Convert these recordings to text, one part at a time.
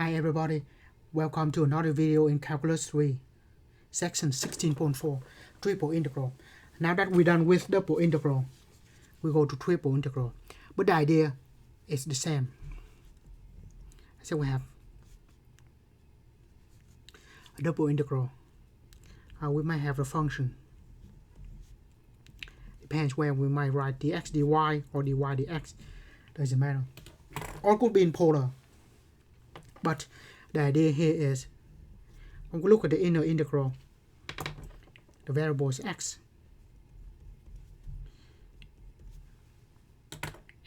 Hi everybody, welcome to another video in Calculus 3, section 16.4, triple integral. Now that we're done with double integral, we go to triple integral. But the idea is the same. So we have a double integral. We might have a function. Depends where we might write dx dy or dy dx. Doesn't matter. Or could be in polar. But the idea here is, when we look at the inner integral, the variable is x,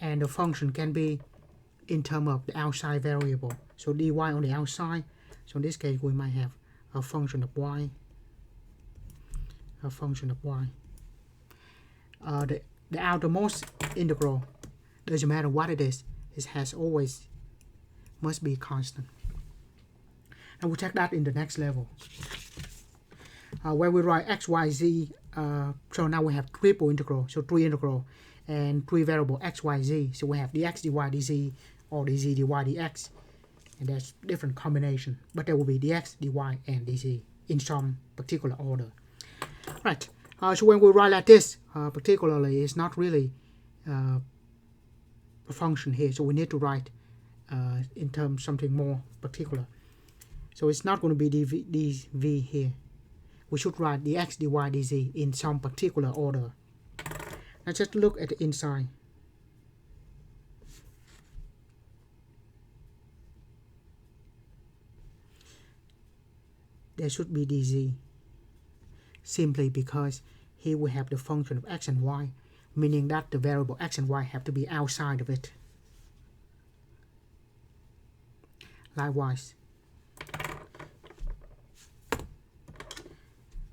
and the function can be in terms of the outside variable. So dy on the outside. So in this case, we might have a function of y, a function of y. The outermost integral, doesn't matter what it is, it has always must be constant. And we'll check that in the next level. Where we write x, y, z, so now we have triple integral, so three integral, and three variable x, y, z. So we have dx, dy, dz, or dz, dy, dx. And there's different combination, but there will be dx, dy, and dz in some particular order. Right, so when we write like this, particularly, it's not really a function here, so we need to write in terms something more particular. So it's not going to be dv here. We should write dx, dy, dz in some particular order. Let's just look at the inside. There should be dz, simply because here we have the function of x and y, meaning that the variable x and y have to be outside of it. Likewise,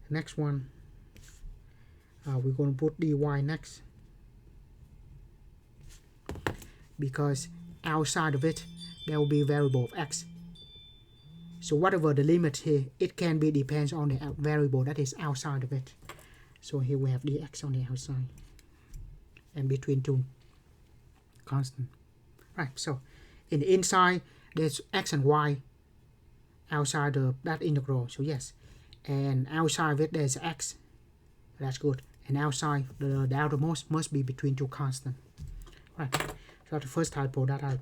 next one, we're going to put dy next, because outside of it there will be a variable of x. So whatever the limit here, it can be depends on the variable that is outside of it. So here we have dx on the outside, and between two constant. Right, so in the inside there's x and y outside of that integral, so yes. And outside of it there's x, that's good. And outside the outermost must be between two constant. Right, so the first typo that I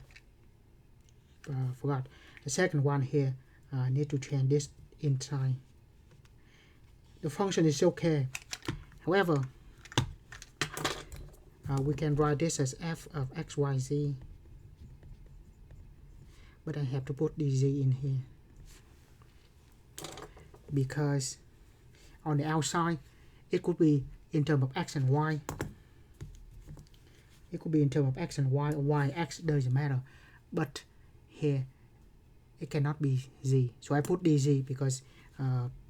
forgot. The second one here, I need to change this inside. The function is okay. However, we can write this as f of x, y, z. But I have to put dz in here, because on the outside it could be in terms of x and y. It could be in terms of x and y, or y, x, doesn't matter. But here it cannot be z. So I put dz because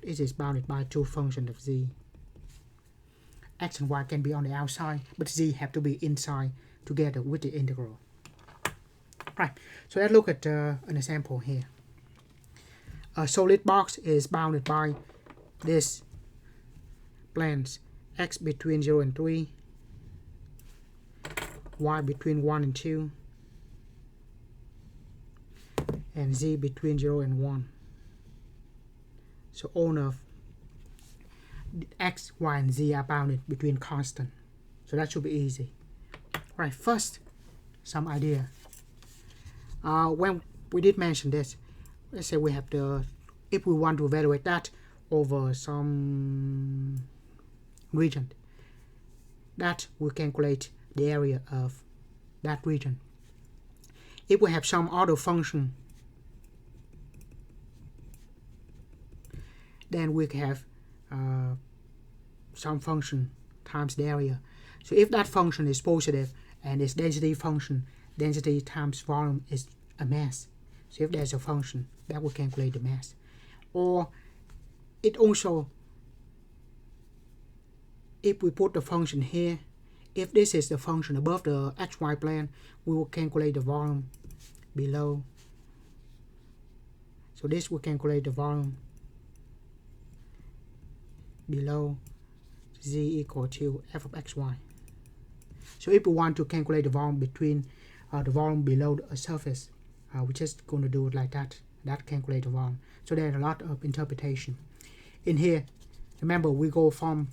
it is bounded by two functions of z. X and y can be on the outside, but z have to be inside together with the integral. Right, so let's look at an example here. A solid box is bounded by this planes: x between 0 and 3, y between 1 and 2, and z between 0 and 1. So all of x, y, and z are bounded between constant. So that should be easy. Right, first, some idea. When we did mention this, let's say we have the, if we want to evaluate that over some region, that we calculate the area of that region. If we have some other function, then we have some function times the area. So if that function is positive and its density function, density times volume is a mass. So if there's a function, that will calculate the mass. Or it also, if we put the function here, if this is the function above the xy plane, we will calculate the volume below. So this will calculate the volume below z equal to f of xy. So if we want to calculate the volume between the volume below a surface, we're just going to do it like that. That calculates the volume. So there's a lot of interpretation. In here, remember we go from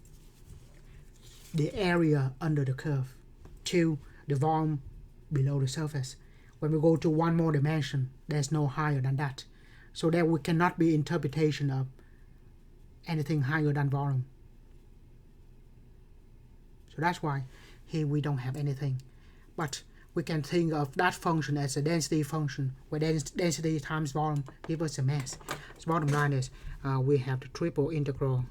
the area under the curve to the volume below the surface. When we go to one more dimension, there's no higher than that. So there we cannot be interpretation of anything higher than volume. So that's why here we don't have anything. But we can think of that function as a density function, where density times volume gives us a mass. So bottom line is we have the triple integral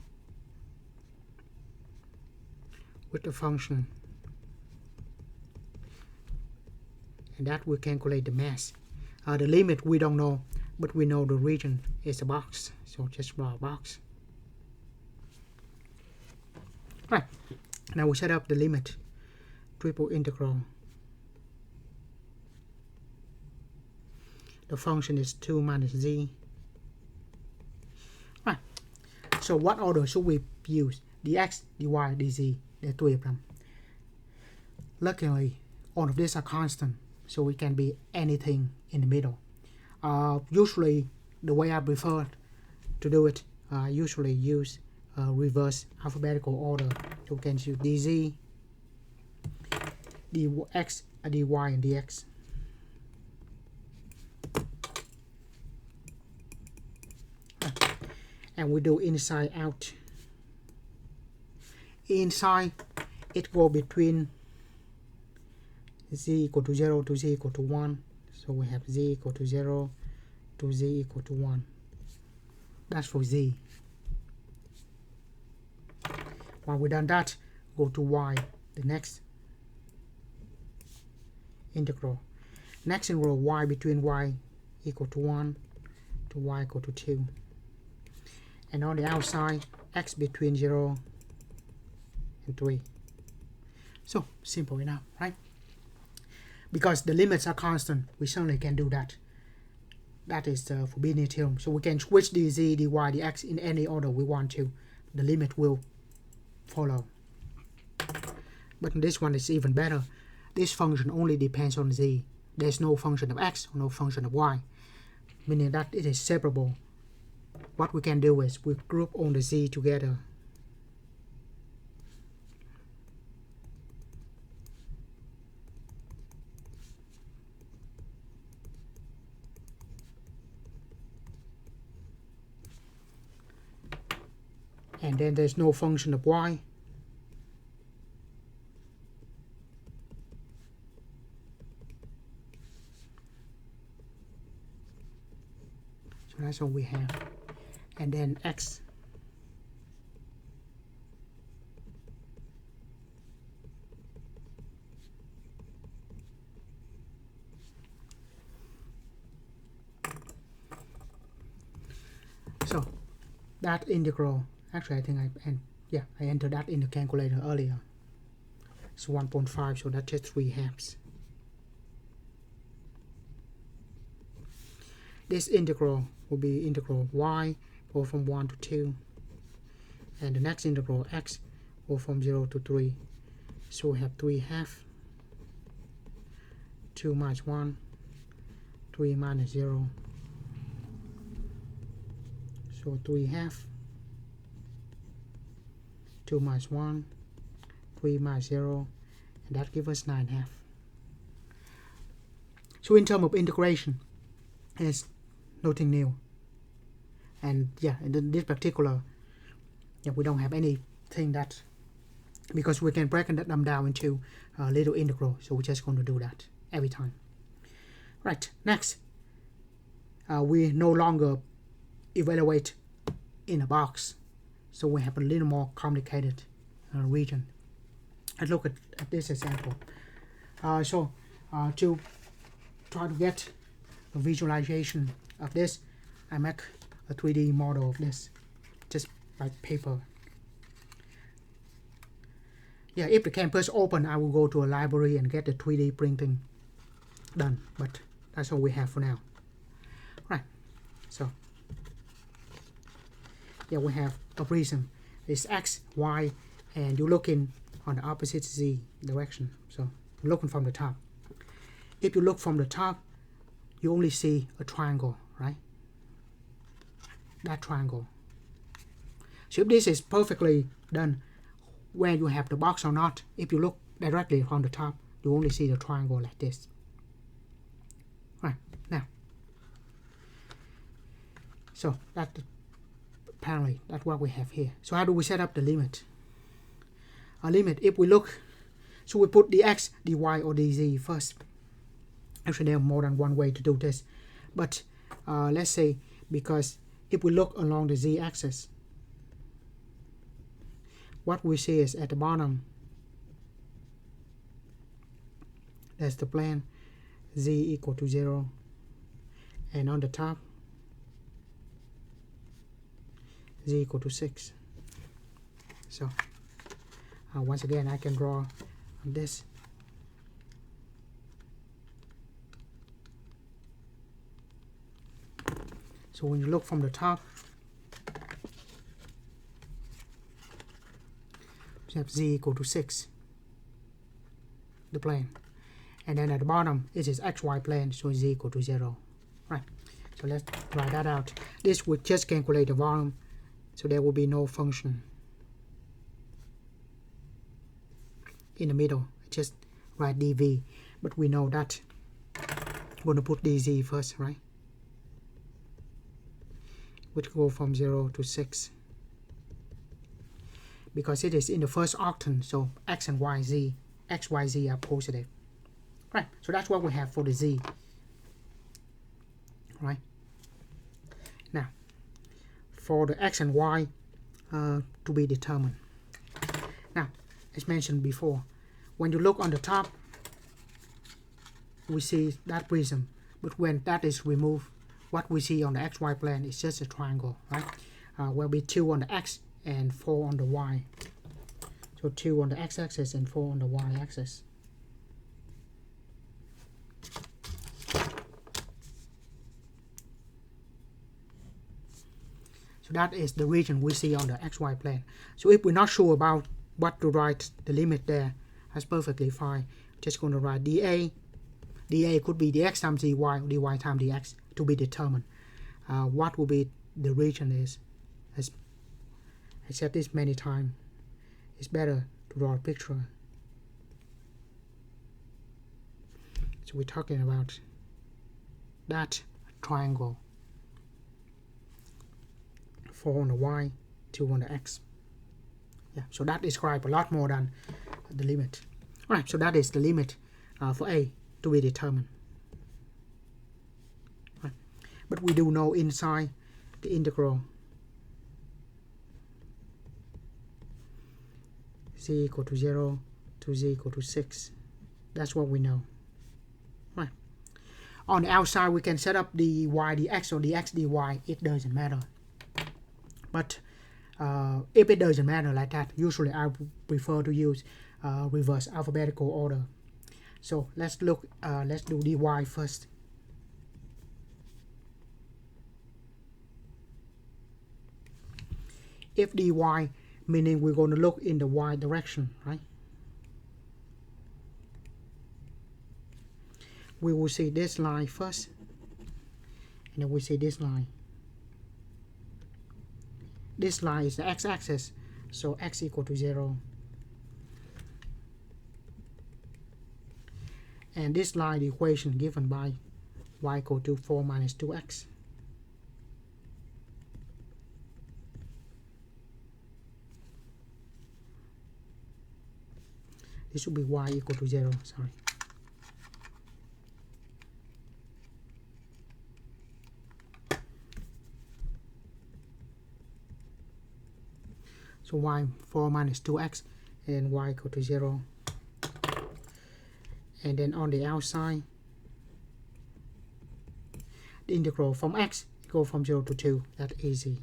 with the function, and that will calculate the mass. The limit we don't know, but we know the region is a box, so just draw a box. Right, now we set up the limit. Triple integral. The function is 2 minus z. Right, so what order should we use? Dx, dy, dz. There are 3 of them. Luckily, all of these are constant, so it can be anything in the middle. Usually, the way I prefer to do it, I usually use reverse alphabetical order. So we can use dz, dx, dy, and dx. And we do inside out. Inside, it go between z equal to 0 to z equal to 1. So we have z equal to 0 to z equal to 1. That's for z. When we've done that, go to y, the next integral. Next integral, y between y equal to 1 to y equal to 2. And on the outside, x between 0 and 3. So, simple enough, right? Because the limits are constant, we certainly can do that. That is the forbidden theorem. So we can switch dz, dy, dx in any order we want to. The limit will follow. But this one is even better. This function only depends on z. There's no function of x or no function of y, meaning that it is separable. What we can do is we group all the z together. And then there's no function of y. So that's all we have. And then x. So that integral, actually I think I entered that in the calculator earlier. It's 1.5, so that's just 3 halves. This integral will be integral y go from 1 to 2, and the next integral x go from 0 to 3. So we have 3 halves, 2 minus 1, 3 minus 0. So 3 halves, 2 minus 1, 3 minus 0, and that gives us 9 halves. So in terms of integration, it's nothing new. And in this particular, we don't have anything that, because we can break them down into little integral, so we're just going to do that every time. Right, next, we no longer evaluate in a box, so we have a little more complicated region. Let's look at this example. To try to get a visualization of this, I make a 3D model of this, just by paper. If the campus open, I will go to a library and get the 3D printing done, but that's all we have for now. Right, so we have a prism. It's x, y, and you're looking on the opposite z direction, so you're looking from the top. If you look from the top, you only see a triangle, right? that triangle. So if this is perfectly done, where you have the box or not, if you look directly from the top, you only see the triangle like this. Right, now, so that apparently that's what we have here. So how do we set up the limit? A limit, if we look, so we put the x, dy, or dz first. Actually, there are more than one way to do this, but let's say, because if we look along the z-axis, what we see is at the bottom, that's the plane, z equal to 0, and on the top, z equal to 6. So once again, I can draw on this. So when you look from the top, you have z equal to 6, the plane. And then at the bottom, it is xy plane, so z equal to 0. Right, so let's try that out. This would just calculate the volume, so there will be no function in the middle. Just write dv, but we know that we're going to put dz first, right? Which go from 0 to 6. Because it is in the first octant, so x and y, z, x, y, z are positive. Right, so that's what we have for the z. Right. Now, for the x and y to be determined. Now, as mentioned before, when you look on the top, we see that prism, but when that is removed, what we see on the xy plane is just a triangle, right? Will be 2 on the x and 4 on the y. So 2 on the x-axis and 4 on the y-axis. So that is the region we see on the xy plane. So if we're not sure about what to write the limit there, that's perfectly fine. Just going to write dA. dA could be dx times dy, or dy times dx to be determined. What will be the region is, as I said this many times, it's better to draw a picture. So we're talking about that triangle. 4 on the y, 2 on the x. Yeah, so that describes a lot more than the limit. Alright, so that is the limit for a to be determined. Right. But we do know inside the integral z equal to 0 to z equal to 6. That's what we know. Right. On the outside, we can set up the y dx or the x dy. It doesn't matter. But if it doesn't matter like that, usually I prefer to use reverse alphabetical order. So let's look. Let's do dy first. If dy, meaning we're going to look in the y direction, right? We will see this line first, and then we see this line. This line is the x-axis, so x equal to 0. And this line, the equation given by y equal to 4 minus 2x. This should be y equal to 0, sorry. So y 4 minus 2x and y equal to 0. And then on the outside, the integral from x go from 0 to 2. That's easy.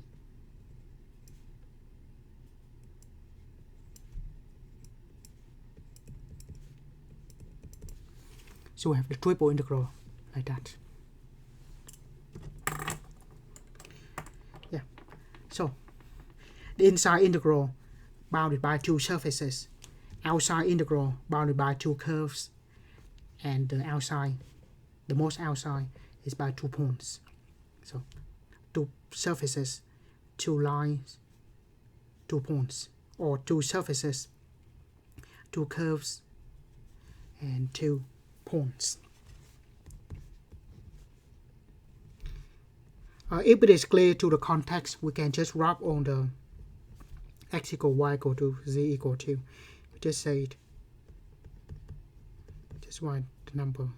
So we have the triple integral like that. Yeah. So the inside integral bounded by 2 surfaces, outside integral bounded by 2 curves, and the outside, the most outside, is by 2 points. So 2 surfaces two lines, 2 points, or 2 surfaces, 2 curves, and 2 points. If it is clear to the context, we can just rub on the x equal y equal to z equal to. We just say it. Just write the number.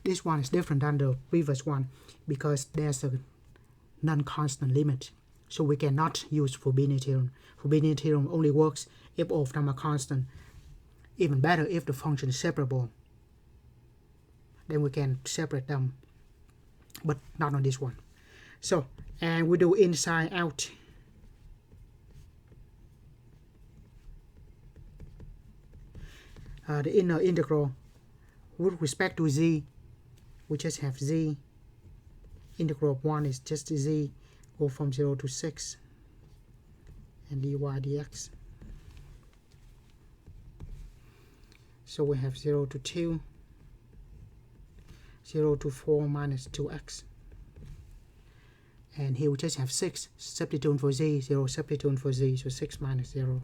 This one is different than the previous one because there's a non-constant limit. So we cannot use forbidden theorem. Forbidden theorem only works if all of them are constant. Even better if the function is separable. Then we can separate them. But not on this one. So, and we do inside out. The inner integral with respect to z, we just have z. Integral of 1 is just z, go from 0 to 6, and dy dx. So we have 0 to 2, 0 to 4 minus 2x. And here we just have 6, substitute for z, 0 substitute for z, so 6 minus 0.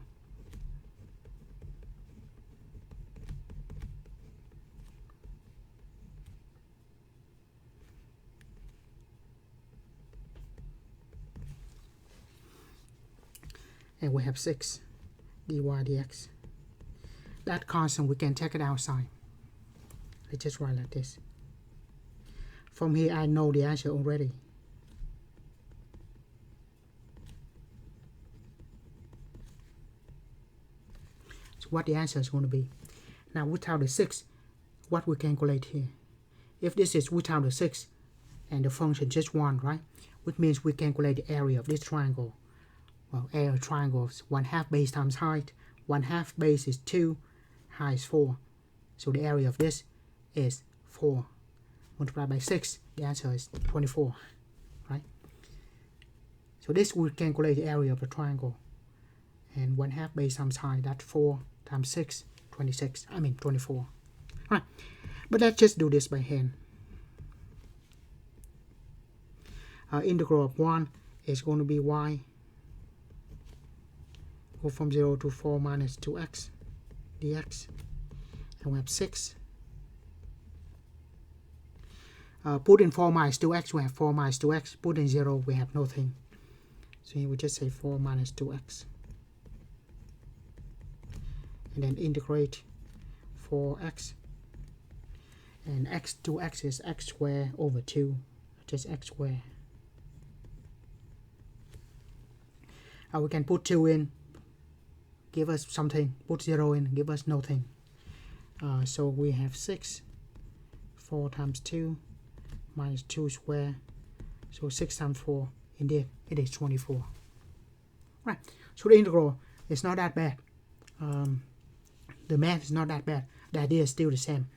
And we have 6 dy dx. That constant, we can take it outside. Let's just write like this. From here, I know the answer already. So what the answer is going to be. Now, without the 6, what we calculate here? If this is without the 6, and the function just 1, right? Which means we calculate the area of this triangle. Well, area of triangle is 1/2 base times height. 1/2 base is 2, height is 4. So the area of this is 4. Multiplied by 6, the answer is 24, right? So this will calculate the area of the triangle. And 1/2 base times height, that's 4 times 6, 24. Right. But let's just do this by hand. Integral of 1 is going to be y. Go from 0 to 4 minus 2x dx. And we have 6. Put in 4 minus 2x, we have 4 minus 2x. Put in 0, we have nothing. So here we just say 4 minus 2x. And then integrate 4x. And x, 2x is x squared over 2. Just x squared. We can put 2 in. Give us something. Put 0 in. Give us nothing. So we have 6. 4 times 2 minus 2 squared. So 6 times 4. Indeed, it is 24. Right. So the integral is not that bad. The math is not that bad. The idea is still the same.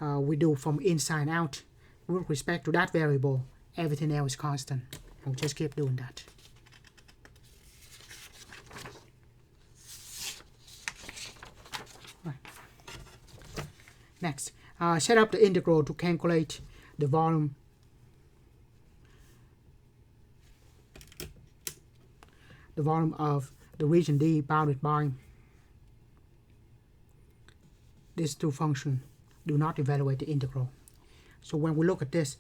We do from inside out. With respect to that variable, everything else is constant. And we just keep doing that. Next, set up the integral to calculate the volume of the region D bounded by these two functions. Do not evaluate the integral. So when we look at this,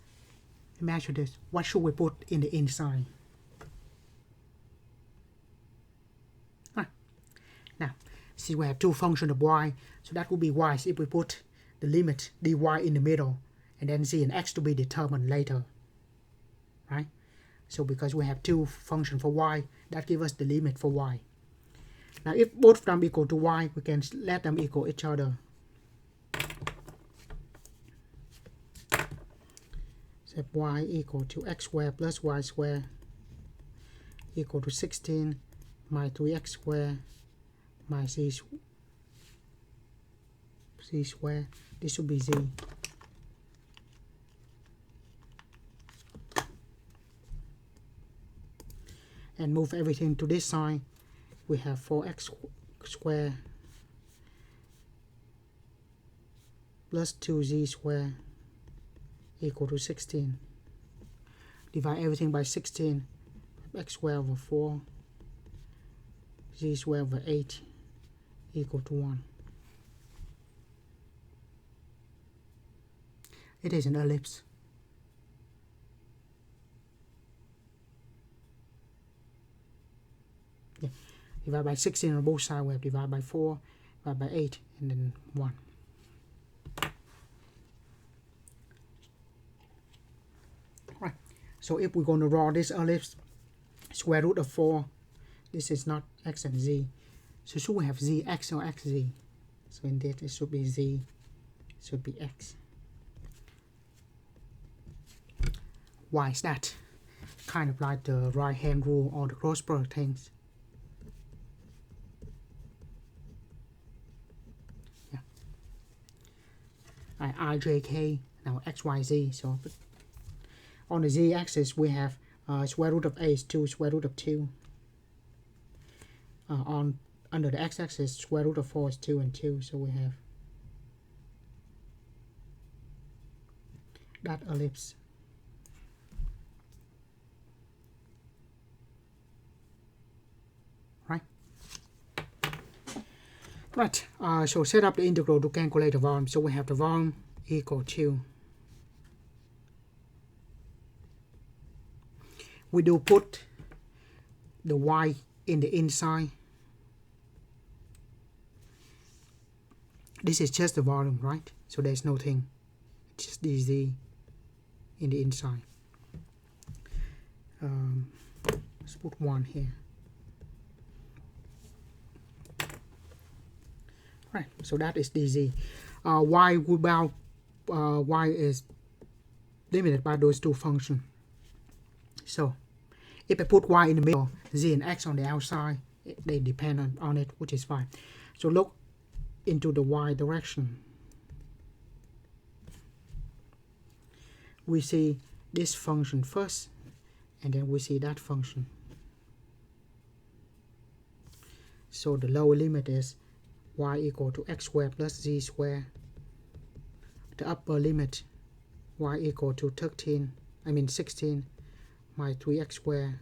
imagine this. What should we put in the inside? Now, see we have two functions of y, so that would be wise if we put the limit dy in the middle, and then z and x to be determined later, right? So because we have two functions for y, that gives us the limit for y. Now if both of them equal to y, we can let them equal each other. So y equal to x squared plus y squared equal to 16 minus 3x squared minus z squared. This should be z. And move everything to this side. We have 4x squared plus 2z squared equal to 16. Divide everything by 16. X squared over 4, z squared over 8 equal to 1. It is an ellipse. Yeah. Divide by 16 on both sides. We have divide by 4, divide by 8, and then 1. Right. So if we're going to draw this ellipse, square root of 4, this is not x and z. So should we have z x or x z? So in this it should be z, it should be x. Why is that? Kind of like the right hand rule or the cross product things. Yeah. I, j, k, now x, y, z. So on the z axis we have square root of a is 2, square root of 2. Under the x axis, square root of 4 is 2 and 2. So we have that ellipse. Right, so set up the integral to calculate the volume. So we have the volume equal to, we do put the y in the inside. This is just the volume, right? So there's nothing, just dz in the inside. Let's put 1 here. Right, so that is dz. Y is limited by those two functions. So if I put y in the middle, z and x on the outside, they depend on it, which is fine. So look into the y direction. We see this function first, and then we see that function. So the lower limit is y equal to x squared plus z squared. The upper limit, y equal to 16 minus 3x squared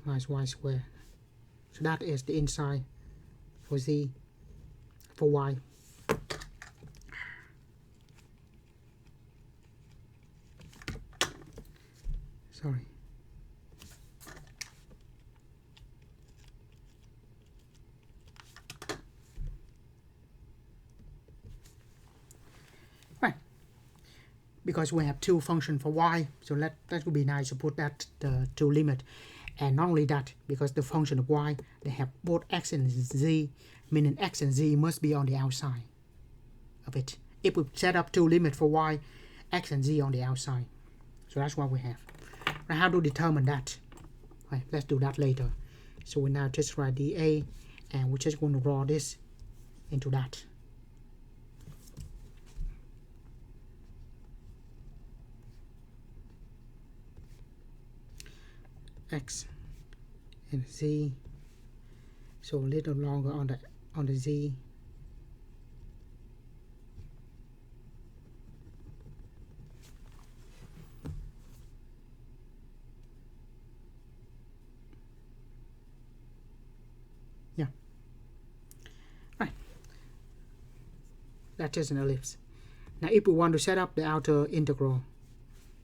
minus y squared. So that is the inside for z, for y. Sorry. Right. Because we have two functions for y, so that would be nice to put that two limit. And not only that, because the function of y, they have both x and z, meaning x and z must be on the outside of it. If we set up two limits for y, x and z on the outside. So that's what we have. Now how to determine that? Right, let's do that later. So we now just write dA, and we're just going to draw this into that. X and z, so a little longer on the z. Yeah, right. That is an ellipse. Now if we want to set up the outer integral,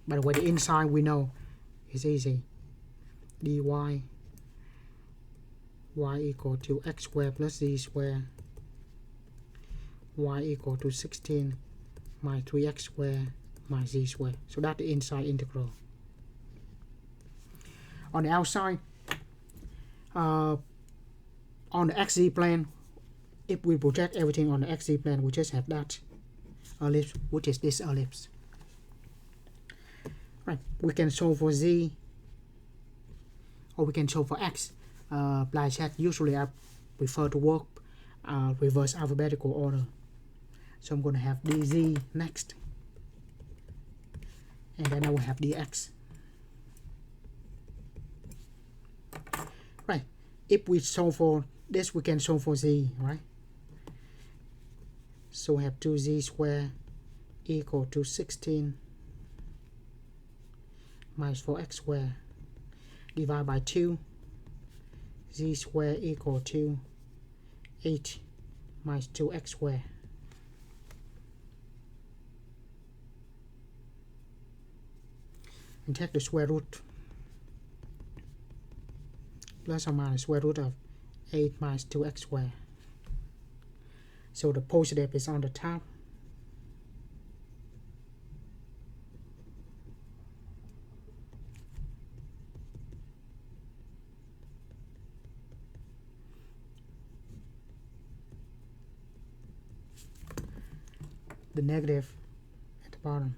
by the way, the inside we know is easy. dy y equal to x squared plus z squared, y equal to 16 minus 3x squared minus z squared. So that's the inside integral. On the outside, on the xz plane, if we project everything on the xz plane, we just have that ellipse, which is this ellipse. Right, we can solve for z, or we can solve for x. Blind chat, usually I prefer to work reverse alphabetical order. So I'm going to have dz next, and then I will have dx. Right, if we solve for this, we can solve for z, right? So we have 2z squared equal to 16 minus 4x squared divided by 2, z squared equal to 8 minus 2x squared. And take the square root, plus or minus square root of 8 minus 2x squared. So the positive is on the top. The negative at the bottom.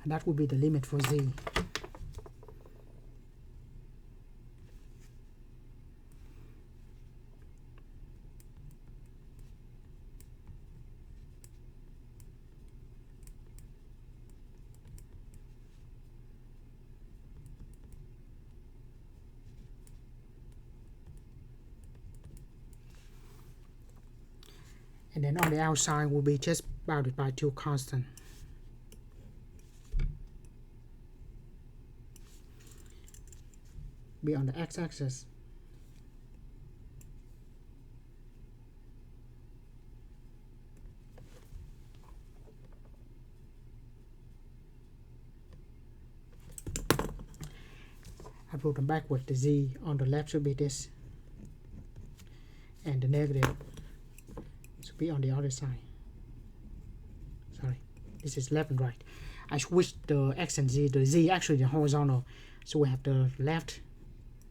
And that would be the limit for z. And then on the outside will be just bounded by 2 constants. Be on the x-axis. I wrote them backward. The z on the left should be this, and the negative should be on the other side. Sorry, this is left and right. I switched the x and z. The z actually the horizontal, so we have the left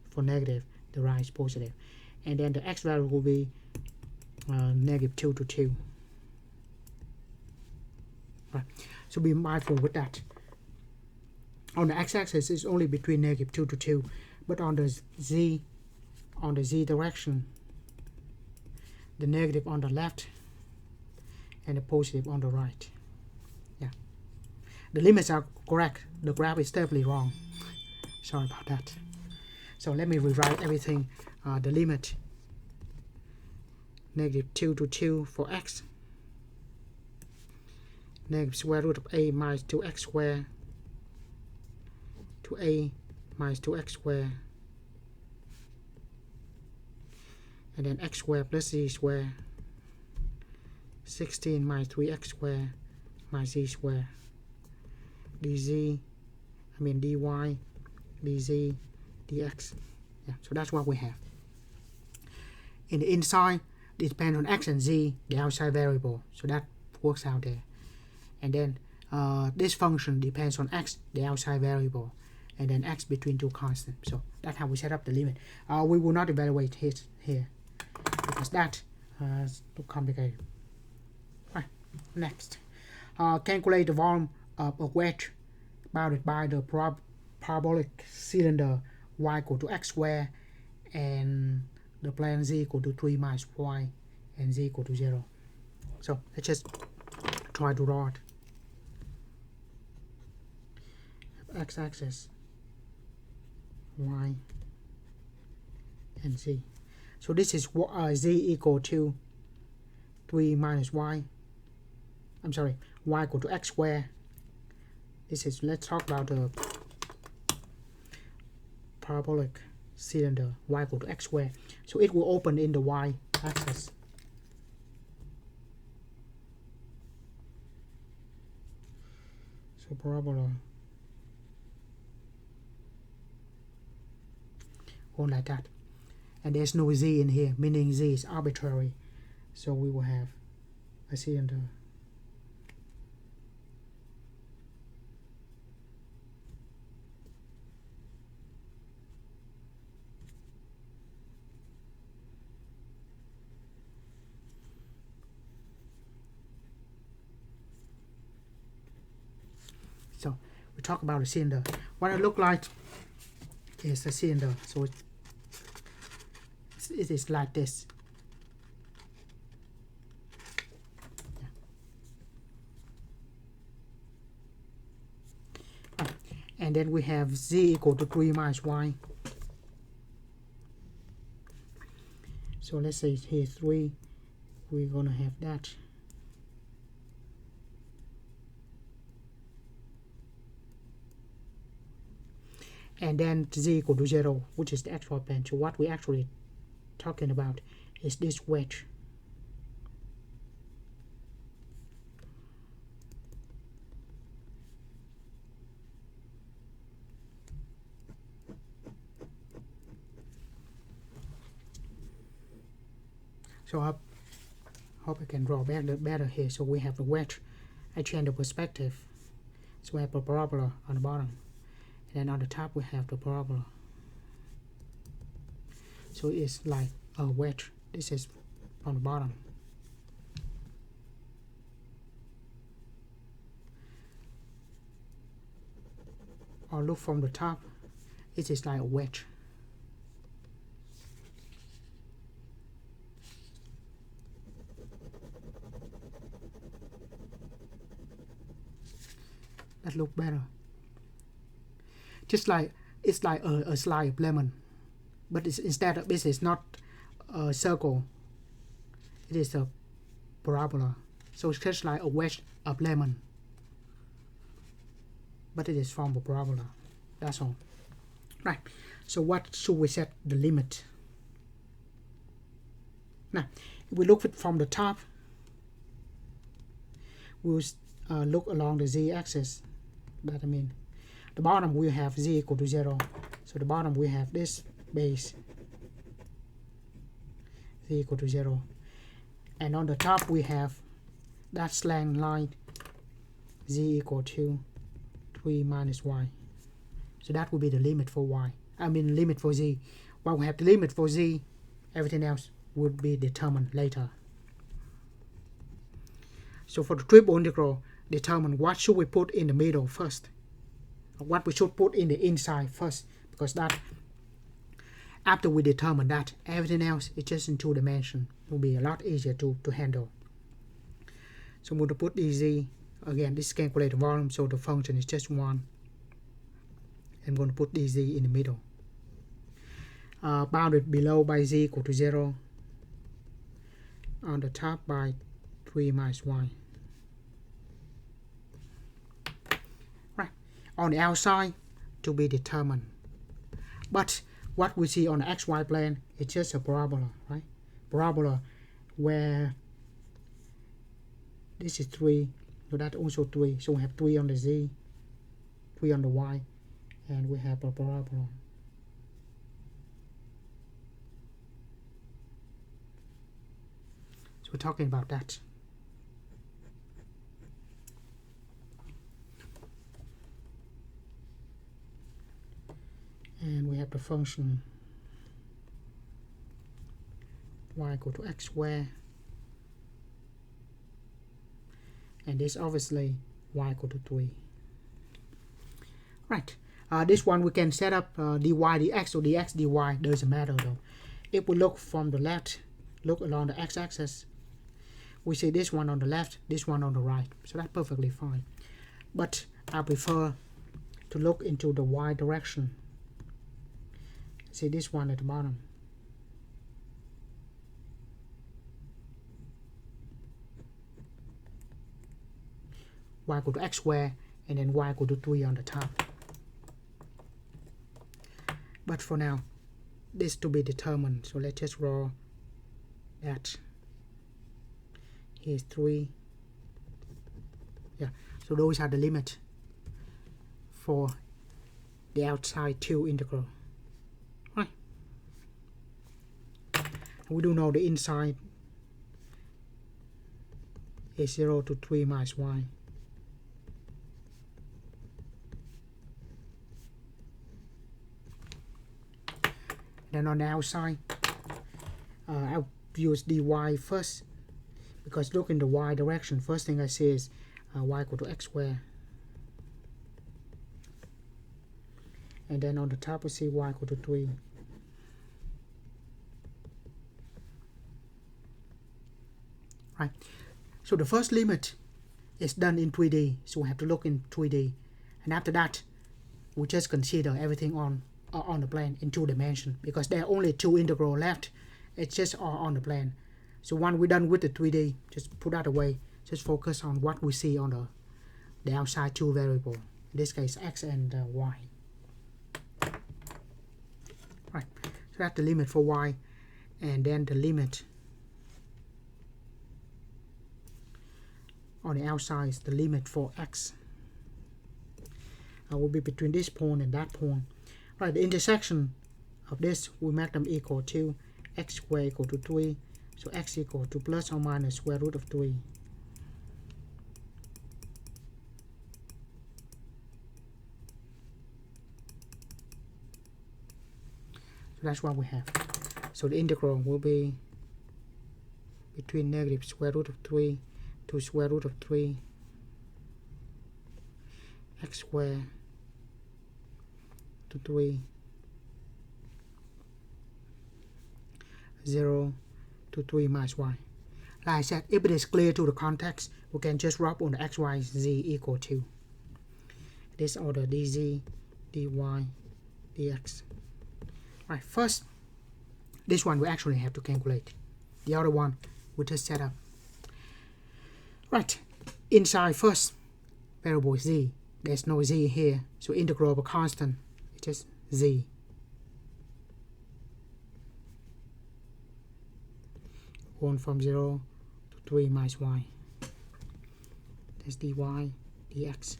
for negative, the right is positive, and then the x value will be negative 2 to 2. Right. So be mindful with that. On the x-axis is only between negative 2 to 2, but on the z direction, the negative on the left and the positive on the right. Yeah, the limits are correct. The graph is definitely wrong. Sorry about that. So let me rewrite everything. The limit negative 2 to 2 for x, negative square root of a minus 2x squared to a minus 2x squared, and then x squared plus z squared, 16 minus 3x squared minus z squared, dy, dz, dx. Yeah, so that's what we have. In the inside, it depends on x and z, the outside variable, so that works out there. And then this function depends on x, the outside variable, and then x between 2 constants. So that's how we set up the limit. We will not evaluate it here because that is too complicated. Right, next. Calculate the volume of a wedge bounded by the parabolic cylinder y equal to x squared and the plane z equal to 3 minus y and z equal to 0. So let's just try to draw it. X-axis, y and z. So this is z equal to 3 minus y. I'm sorry, y equal to x squared. This is, let's talk about the parabolic cylinder y equal to x squared. So it will open in the y axis. So parabola going like that, and there's no z in here, meaning z is arbitrary. So we will have a cylinder. So we talk about a cylinder. What it look like is a cylinder. So it is like this. Yeah. And then we have z equal to 3 minus y. So let's say here 3, we're gonna have that. And then z equal to 0, which is the xy plane. So what we're actually talking about is this wedge. So I hope I can draw better here. So we have the wedge. I change the perspective. So we have a parabola on the bottom. And then on the top we have the parabola. So it's like a wedge. This is on the bottom. Or look from the top, it is like a wedge. That look better. Just like it's like a slice of lemon, but it's, instead of this is not a circle, it is a parabola. So it's just like a wedge of lemon, but it is from a parabola. That's all. Right. So what should we set the limit? Now, if we look from the top, we'll look along the z-axis. That I mean, the bottom we have z equal to 0. So the bottom we have this base z equal to 0, and on the top we have that slant line z equal to 3 minus y. So that will be the limit for y. I mean limit for z. While we have the limit for z, everything else would be determined later. So for the triple integral, determine what should we put in the middle first, what we should put in the inside first, because that after we determine that, everything else is just in 2 dimensions. It will be a lot easier to handle. So I'm going to put dz again. This is calculate the volume, so the function is just 1. I'm going to put dz in the middle, bounded below by z equal to 0, on the top by 3 minus y. On the outside to be determined, but what we see on the xy plane is just a parabola, right? Parabola where this is 3, so that's also 3. So we have 3 on the z, 3 on the y, and we have a parabola. So we're talking about that. And we have the function y equal to x squared, and this obviously y equal to 3. Right. This one we can set up dy dx or dx dy, doesn't matter though. If we look from the left, look along the x-axis, we see this one on the left, this one on the right. So that's perfectly fine. But I prefer to look into the y direction. See this one at the bottom. Y equal to x squared, and then y equal to 3 on the top. But for now, this to be determined. So let's just draw that. Here's 3. Yeah. So those are the limit for the outside 2 integral. We do know the inside is 0 to 3 minus y. Then on the outside, I'll use dy first, because look in the y direction. First thing I see is y equal to x squared. And then on the top we see y equal to 3. Right. So the first limit is done in 3D, so we have to look in 3D, and after that we just consider everything on the plane in 2 dimensions, because there are only 2 integral left. It's just all on the plane. So when we're done with the 3D, just put that away. Just focus on what we see on the outside 2 variable. In this case, x and y. Right. So that's the limit for y, and then the limit on the outside is the limit for x. Will be between this point and that point. Right, the intersection of this, we make them equal to x squared equal to 3. So x equal to plus or minus square root of 3. So that's what we have. So the integral will be between negative square root of 3 to square root of 3 x squared to 3 0 to 3 minus y. Like I said, if it is clear to the context, we can just rub on the x, y, z equal to this order dz, dy, dx. Right, first, this one we actually have to calculate. The other one we just set up. Right, inside first variable z. There's no z here, so integral of a constant is just z. Going from 0 to 3 minus y. That's dy, dx.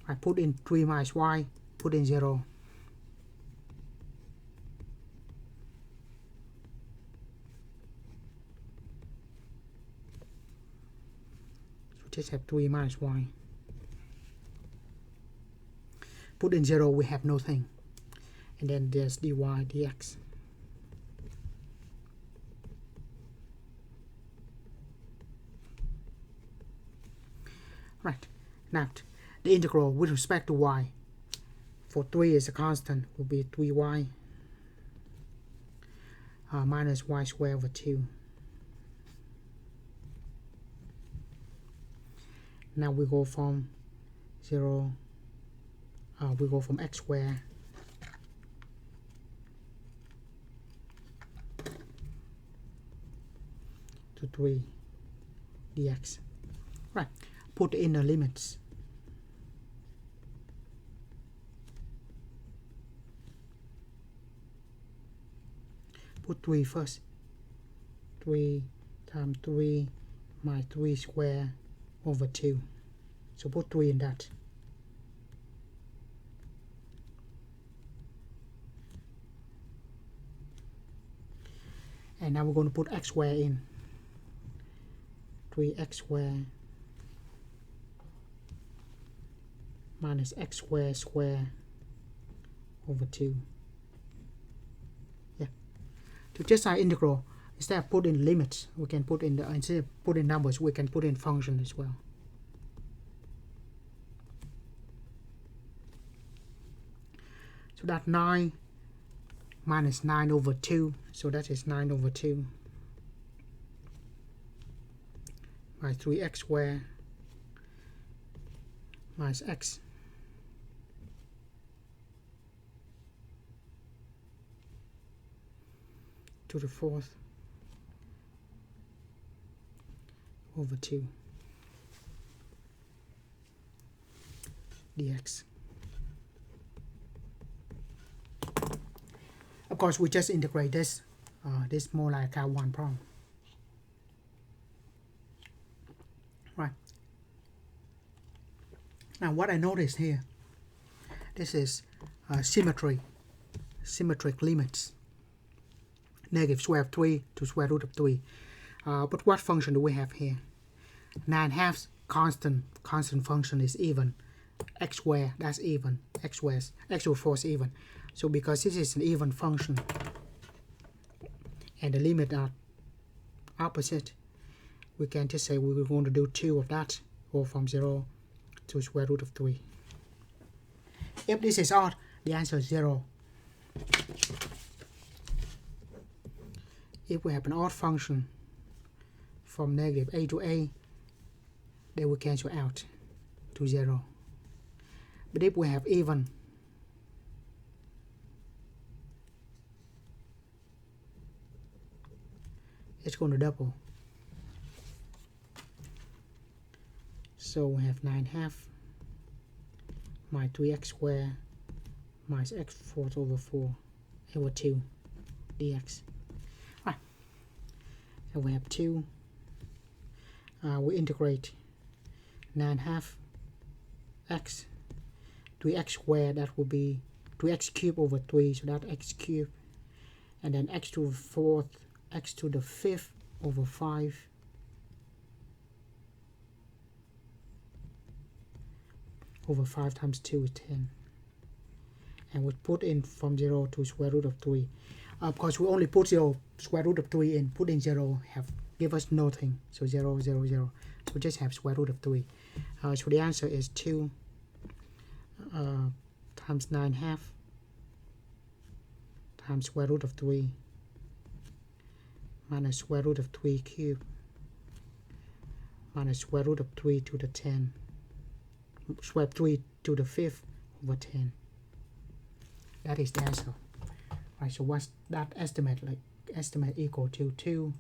I put in 3 minus y, put in 0. So just have 3 minus y. Put in 0, we have nothing. And then there's dy, dx. Right, now the integral with respect to y for 3 is a constant, will be 3y minus y squared over 2. Now we go from 0, we go from x squared to 3 dx. Right, put in the limits. Put 3 first. 3 times 3 minus 3 squared over 2. So put 3 in that. And now we're going to put x squared in. 3x squared minus x squared squared over 2. Yeah. To just our integral, instead of put in limits, we can put in instead of put in numbers, we can put in function as well. So that 9 minus 9 over 2, so that is 9 over 2 minus 3x squared minus x to the 4th over 2 dx. Of course, we just integrate this. This more like our one problem. Right. Now, what I noticed here, this is symmetric limits. Negative square of 3 to square root of 3. But what function do we have here? 9/2 constant function is even. X squared, that's even. X squared, x over 4 is even. So because this is an even function and the limit are opposite, we can just say we're going to do 2 of that, go from 0 to square root of 3. If this is odd, the answer is 0. If we have an odd function from negative a to a, they will cancel out to 0. But if we have even, it's going to double. So we have 9/2 minus 3x squared minus x fourth over 4 over 2 dx. Right. And we have 2. We integrate 9/2 x 3x squared, that will be 3x cubed over 3, so that's x cubed, and then x to the 4th, x to the 5th over 5 over 5 times 2 is 10. And we put in from 0 to square root of 3. Because we only put 0 square root of 3 in, put in 0 give us nothing, so 0 0 0, so we just have square root of 3. So the answer is 2 times 9/2 times square root of 3 minus square root of 3 cubed minus square root of 3 to the 10, square 3 to the 5th over 10. That is the answer. Right, so what's that estimate like? Estimate equal to 2.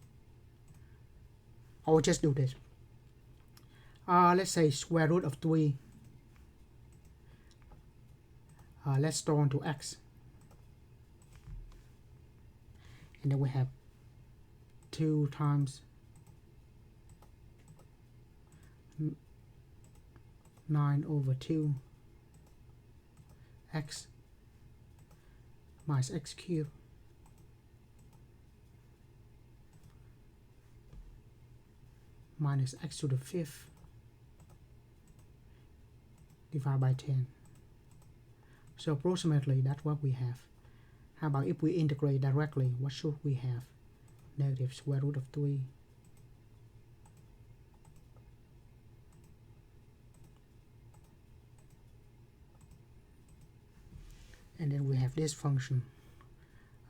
I will just do this. Let's say square root of 3. Let's store onto x. And then we have 2 times 9 over 2 x minus x cubed minus x to the 5th divided by 10. So approximately that's what we have. How about if we integrate directly, what should we have? Negative square root of 3 and then we have this function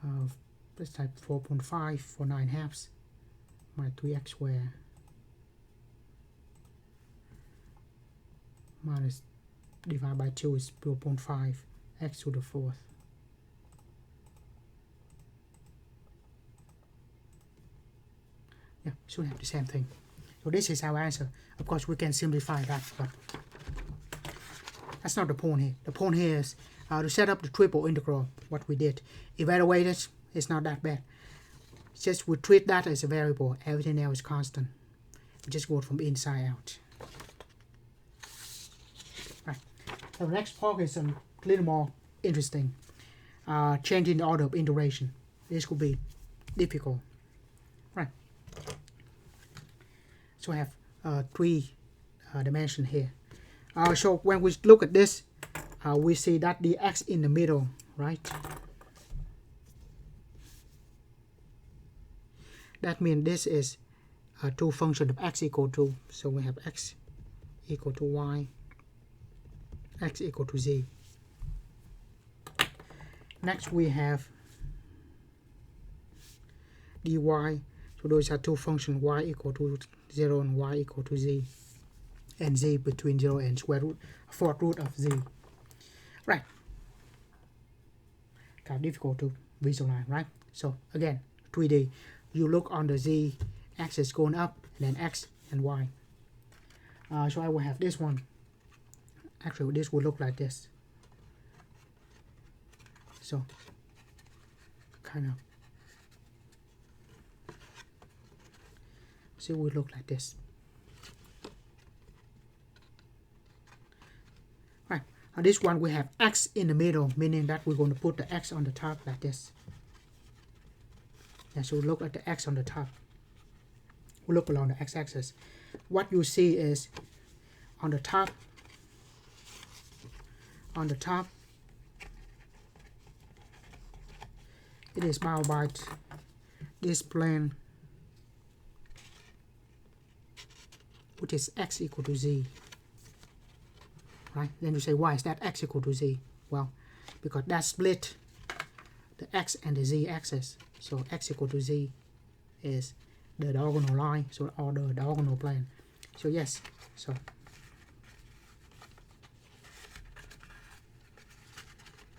of, let's type 4.5 for 9/2 minus 3x squared minus divided by 2 is 0.5 x to the 4th. Yeah, should have the same thing. So this is our answer. Of course, we can simplify that, but that's not the point here. The point here is to set up the triple integral, what we did. Evaluate it, it's not that bad. It's just we treat that as a variable, everything else is constant. We just go from inside out. Right. The next part is a little more interesting. Changing the order of integration. This could be difficult. Right. So I have 3 dimensions here. So when we look at this, we see that the x in the middle, right? That means this is 2 function of x equal to, so we have x equal to y, x equal to z. Next we have dy, so those are 2 functions, y equal to 0 and y equal to z, and z between 0 and square root, 4th root of z. Right. Kind of difficult to visualize, right? So again, 3D, you look on the z axis going up, and then x and y. So I will have this one. Actually, this will look like this. So kind of, so it will look like this. Right. On this one we have x in the middle, meaning that we're going to put the x on the top like this. And so look at the x on the top. We look along the x-axis. What you see is on the top, it is bound by this plane, which is x equal to z. Right? Then you say, why is that x equal to z? Well, because that split the x and the z axis. So x equal to z is the diagonal line, so or the diagonal plane. So yes, so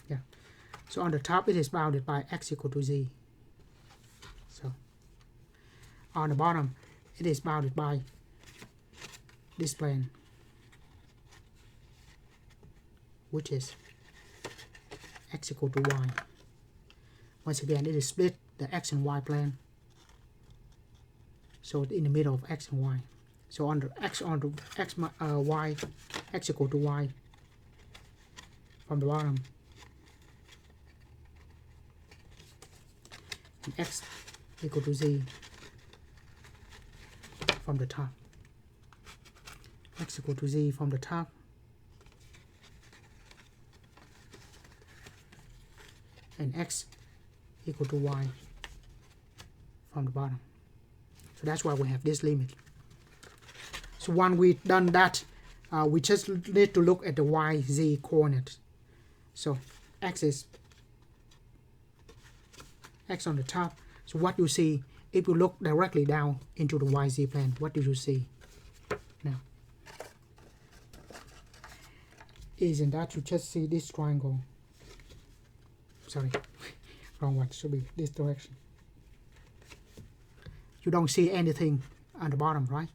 yeah, so on the top it is bounded by x equal to z. So on the bottom it is bounded by this plane, which is x equal to y. Once again, it is split the x and y plane, so in the middle of x and y. So on the x y, x equal to y from the bottom, and x equal to z from the top. X equal to z from the top, and x equal to y from the bottom. So that's why we have this limit. So once we've done that, we just need to look at the y, z coordinates. So x is x on the top. So what you see, if you look directly down into the YZ plane, what do you see now? Isn't that you just see this triangle? Sorry, wrong one, should be this direction. You don't see anything on the bottom, right?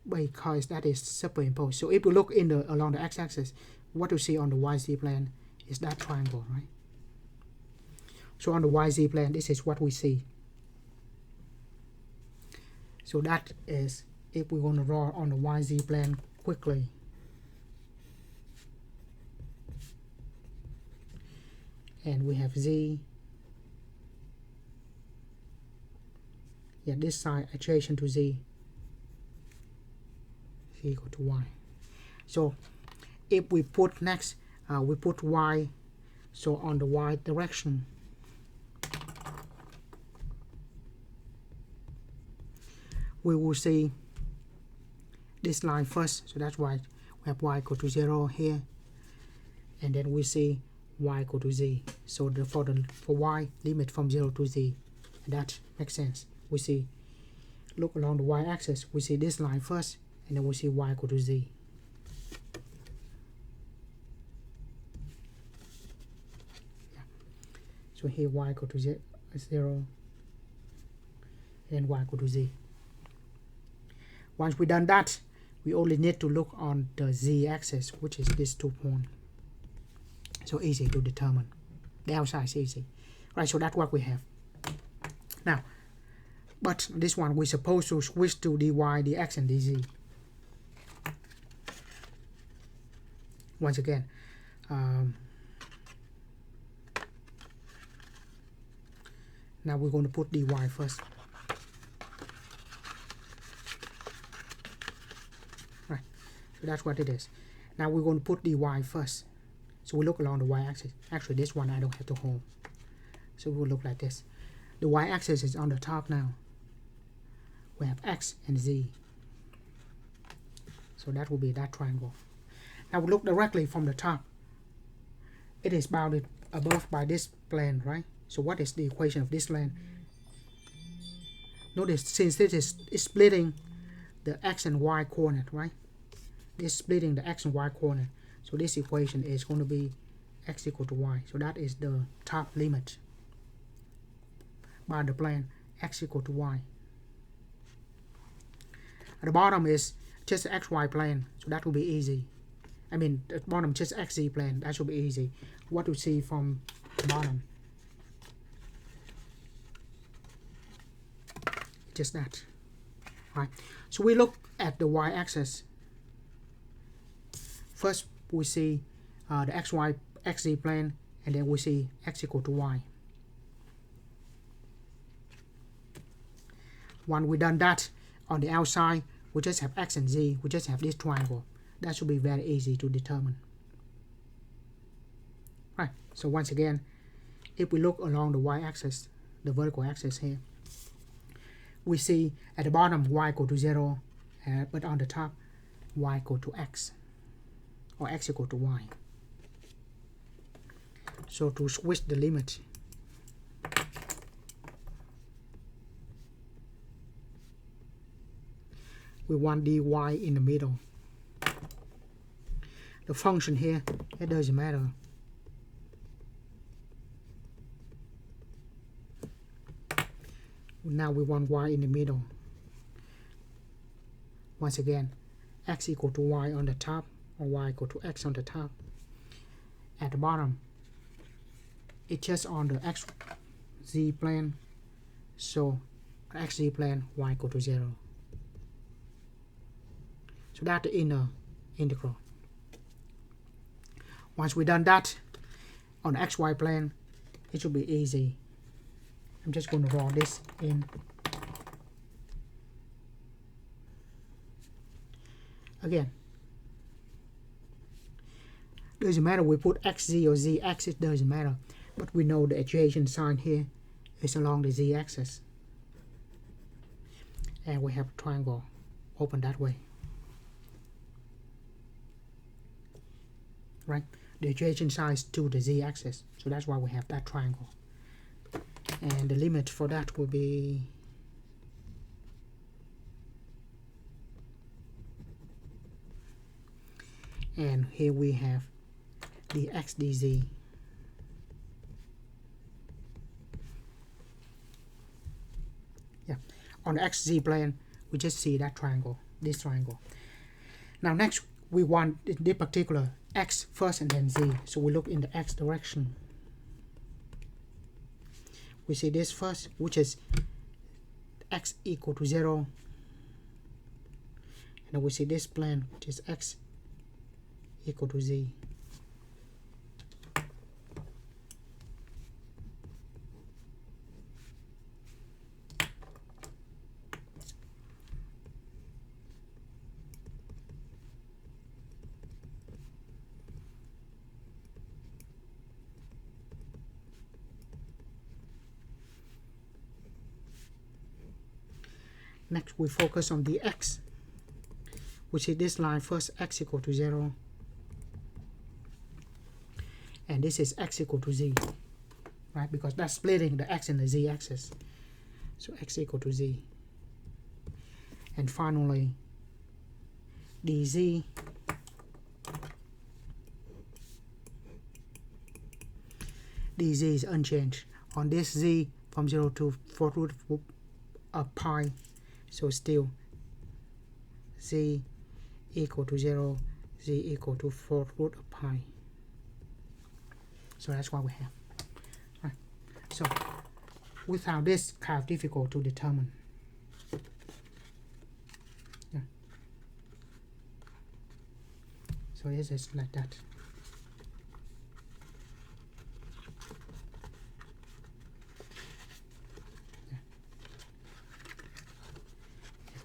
Because that is superimposed. So if you look in the along the x-axis, what you see on the YZ plane is that triangle, right? So on the YZ plane, this is what we see. So that is, if we want to draw on the YZ plane quickly, and we have z, yeah, this side adjacent to z equal to y. So if we put next, we put y, so on the y direction, we will see this line first. So that's why we have y equal to 0 here, and then we see y equal to z. So for y, limit from 0 to z, and that makes sense. We see, look along the y-axis, we see this line first, and then we see y equal to z. Yeah. So here y equal to 0, and y equal to z. Once we've done that, we only need to look on the z-axis, which is this 2 point. So easy to determine. The outside is easy. Right, so that's what we have. Now, but this one we're supposed to switch to dy, dx, and dz. Once again, now we're going to put dy first. Right, so that's what it is. Now we're going to put dy first. So we look along the y-axis. Actually, this one I don't have to hold. So we'll look like this. The y-axis is on the top now. We have x and z. So that will be that triangle. Now we look directly from the top. It is bounded above by this plane, right? So what is the equation of this plane? Notice, since this is splitting the x and y coordinate, right? This is splitting the x and y coordinate. So this equation is going to be x equal to y. So that is the top limit by the plane x equal to y. At the bottom is just the xy plane. So that will be easy. I mean, at the bottom just xz plane. That should be easy. What you see from the bottom, just that. Right. So we look at the y-axis. First, we see the xz plane, and then we see x equal to y. When we done that, on the outside, we just have x and z. We just have this triangle. That should be very easy to determine. Right. So once again, if we look along the y-axis, the vertical axis here, we see at the bottom y equal to 0, but on the top y equal to x, or x equal to y. So to switch the limit, we want dy in the middle. The function here, it doesn't matter. Now we want y in the middle. Once again, x equal to y on the top, or y equal to x on the top. At the bottom, it's just on the xz plane, so on xz plane y equal to 0. So that's the inner integral. Once we've done that on the xy plane, it should be easy. I'm just going to draw this in. Again, doesn't matter we put xz or zx, it doesn't matter. But we know the adjacent sign here is along the z-axis. And we have a triangle open that way. Right? The adjacent side is to the z-axis. So that's why we have that triangle. And the limit for that will be and here we have dx dz. Yeah, on the xz plane we just see that triangle, this triangle. Now next we want this particular x first and then z, so we look in the x direction. We see this first, which is x equal to 0, and then we see this plane, which is x equal to z. Next we focus on the x. We see this line first, x equal to 0. And this is x equal to z. Right? Because that's splitting the x and the z axis. So x equal to z. And finally, dz is unchanged. On this z from 0 to 4 root of pi. So still z equal to 0, z equal to 4 root of pi. So that's what we have. Right. So we found this kind of difficult to determine. Yeah. So this is like that.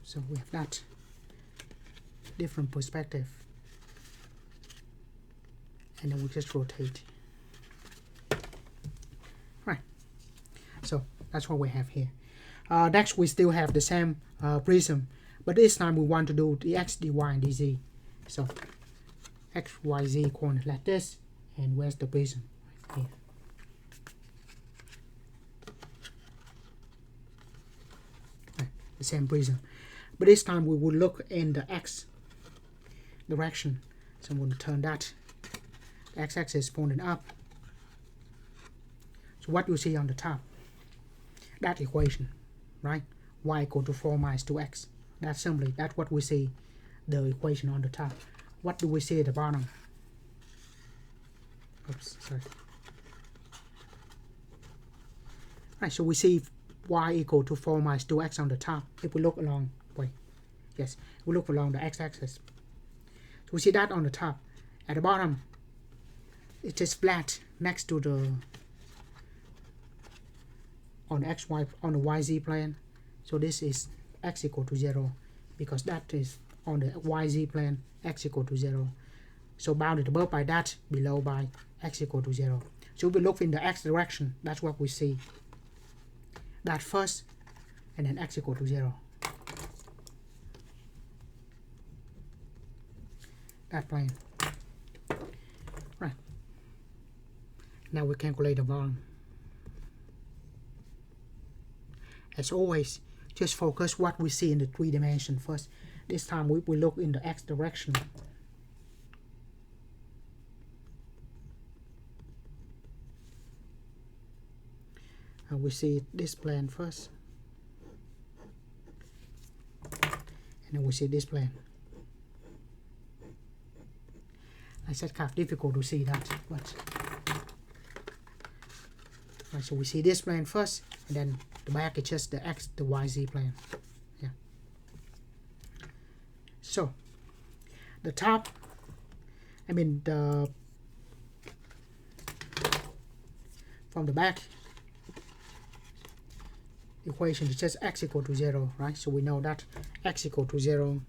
So we have that different perspective, and then we just rotate. Right. So that's what we have here. Next, we still have the same prism, but this time we want to do the x, dy, and dz. So x, y, z coordinate like this, and where's the prism? Right here. Right. The same prism. But this time we will look in the x direction. So I'm going to turn that. The x-axis is pointing up. So what you see on the top? That equation, right? Y equal to 4 minus 2x. That's simply, that's what we see, the equation on the top. What do we see at the bottom? Oops, sorry. Right, so we see y equal to 4 minus 2x on the top. If we look along, yes, we look along the x-axis. So we see that on the top. At the bottom, it is flat next to the on the xy on the yz plane. So this is x equal to 0 because that is on the yz plane, x equal to 0. So bounded above by that, below by x equal to 0. So we look in the x direction. That's what we see. That first, and then x equal to 0. That plane. Right. Now we calculate the volume. As always, just focus what we see in the 3 dimension first. This time we look in the x direction. We see this plane first, and then we see this plane. I said kind of difficult to see that, but right, so we see this plane first, and then the back is just the x, the yz plane. Yeah. So the top, I mean the from the back equation is just x equal to 0, right? So we know that x equal to 0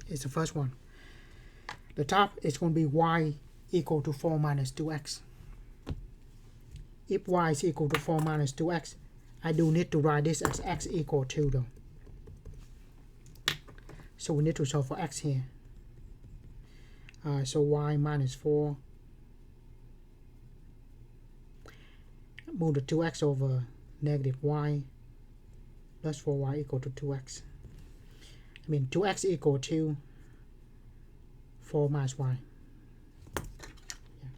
is the first one. The top is going to be y equal to 4 minus 2x. If y is equal to 4 minus 2x, I do need to write this as x equal to though. So we need to solve for x here. So y minus 4 move the 2x over negative y plus 4y equal to 2x. I mean 2x equal to 4 minus y. Yeah.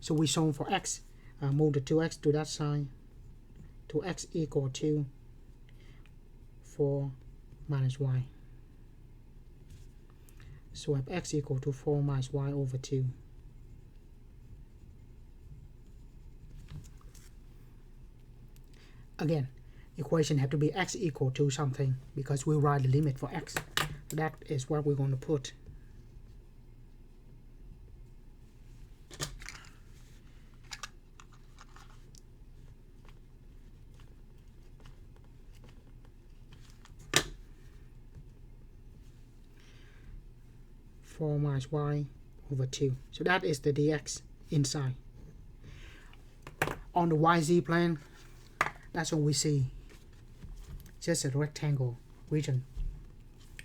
So we solve for x, move the 2x to that side, to x equal to 4 minus y. So we have x equal to 4 minus y over 2. Again, equation have to be x equal to something because we write the limit for x. That is what we're going to put. Minus y over 2. So that is the dx inside. On the yz plane, that's what we see. Just a rectangle region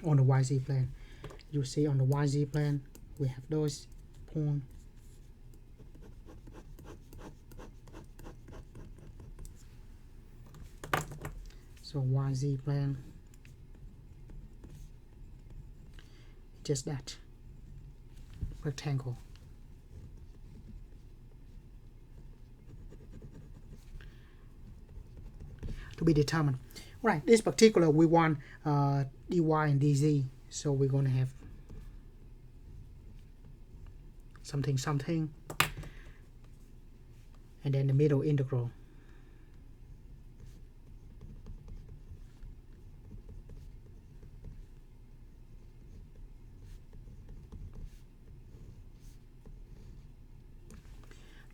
on the yz plane. You see on the yz plane, we have those points. So yz plane, just that rectangle. To be determined. Right, this particular we want dy and dz, so we're going to have something something, and then the middle integral.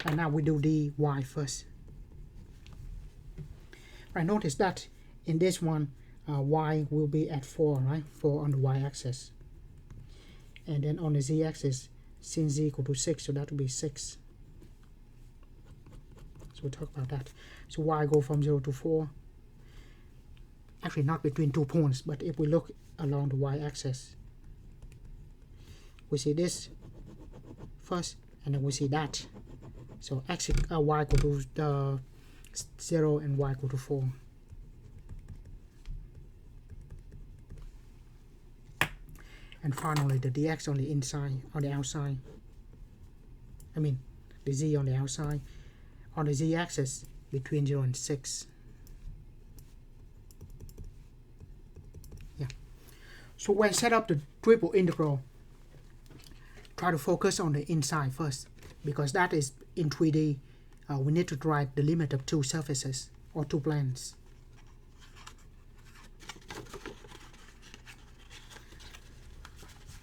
And now we do dy first. Right, notice that in this one, y will be at 4, right? 4 on the y-axis. And then on the z-axis, sin z equal to 6, so that will be 6. So we'll talk about that. So y go from 0 to 4. Actually, not between 2 points, but if we look along the y-axis, we see this first, and then we see that. So x, y equal to 0 and y equal to 4. And finally the dx on the inside, on the outside. I mean the z on the outside. On the z-axis between 0 and 6. Yeah. So when set up the triple integral, try to focus on the inside first, because that is in 3D. We need to write the limit of 2 surfaces or 2 planes.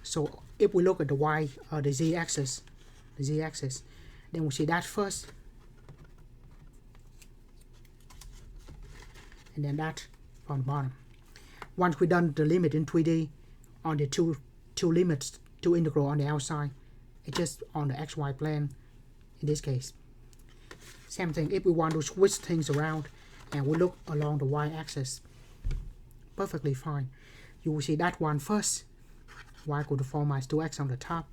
So if we look at the y, the z-axis, then we see that first, and then that from the bottom. Once we done the limit in 3D on the two limits, 2 integral on the outside, it's just on the xy plane in this case. Same thing if we want to switch things around and we look along the y-axis, perfectly fine. You will see that one first, y equal to 4 minus 2x on the top,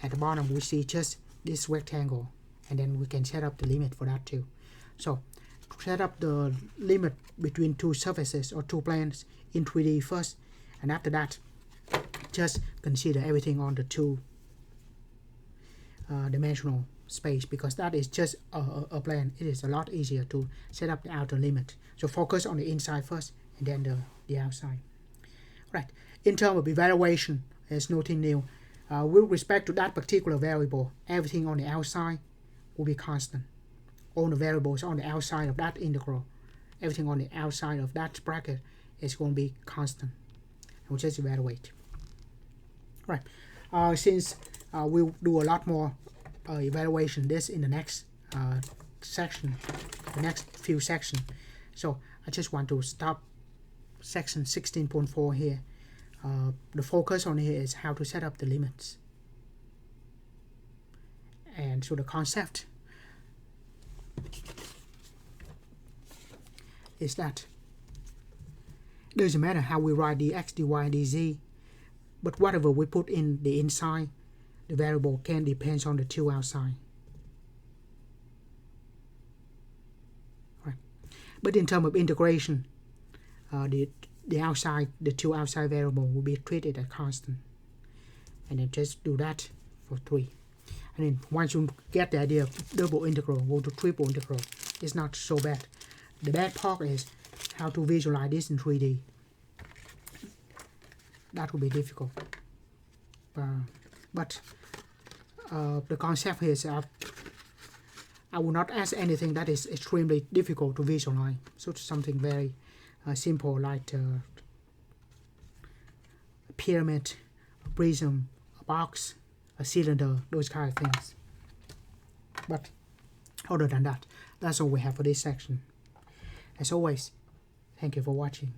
at the bottom we see just this rectangle, and then we can set up the limit for that too. So set up the limit between two surfaces or two planes in 3D first, and after that just consider everything on the two dimensional space, because that is just a plane. It is a lot easier to set up the outer limit. So focus on the inside first and then the outside. Right. In terms of evaluation, there's nothing new. With respect to that particular variable, everything on the outside will be constant. All the variables on the outside of that integral, everything on the outside of that bracket is going to be constant. We'll just evaluate. Right. Since we'll do a lot more evaluation this in the next section, the next few sections. So I just want to stop section 16.4 here. The focus on here is how to set up the limits. And so the concept is that it doesn't matter how we write dx, dy, dz, but whatever we put in the inside, the variable can depend on the two outside. Right. But in terms of integration, the outside, the two outside variable will be treated as constant. And then just do that for 3. And then once you get the idea of double integral, go to triple integral. It's not so bad. The bad part is how to visualize this in 3D. That will be difficult. But the concept here is I will not ask anything that is extremely difficult to visualize. So it's something very simple, like a pyramid, a prism, a box, a cylinder, those kind of things. But other than that, that's all we have for this section. As always, thank you for watching.